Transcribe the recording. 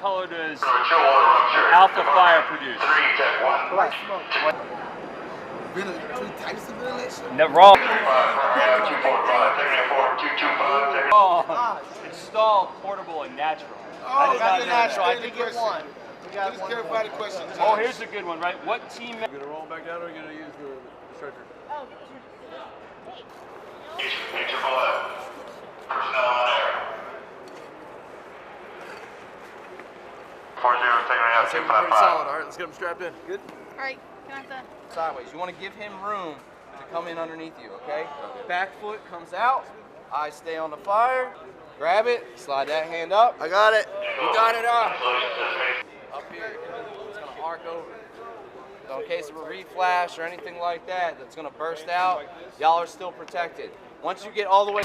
color does alpha fire produce? Three types of ventilation? No, wrong. Oh, it's stalled, portable, and natural. Oh, That is not natural. natural. I did get one. Just clarify the question. Oh, here's a good one, right? What team? You're gonna roll back down, or are you gonna use the stretcher? Oh, Major below. Personnel on air. 40, taking it out, Pretty 255. solid. All right, let's get them strapped in. Good. all right. Can I have that? Sideways. You want to give him room to come in underneath you, okay? Back foot comes out. Eyes stay on the fire. Grab it. Slide that hand up. I got it. You got it up. Up here. It's going to arc over. So in case of a reflash or anything like that that's going to burst out, y'all are still protected. Once you get all the way...